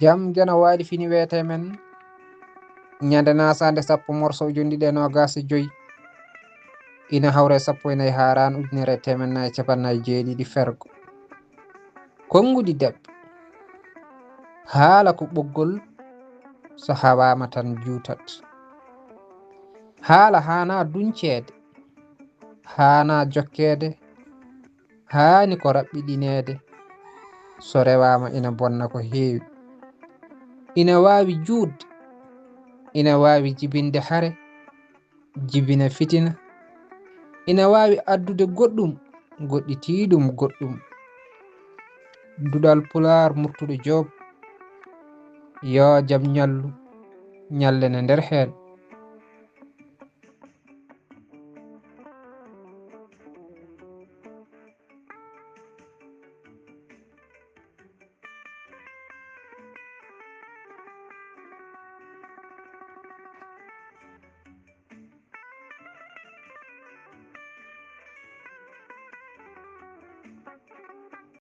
yam gena waali fini wiyete men ñande nasande sappo morceau jondiɗe nogas e joyi ina hawre 14 haran ujunere temen nayyi capannayyi jeeɗiɗi fergo konngudi debbo haala ko ɓoggol so hawama tan juutat haala hana duncede hana jokkede haani ko raɓɓiɗinede so rewama ina bonna ko heewi ina wawi juutde ina wawi jibinde hare jibina fitina ina wawi addude goɗɗum goɗɗitiɗum goɗɗum duɗal pular murtuɗo Joob yo jaam ñallu ñallene nder hen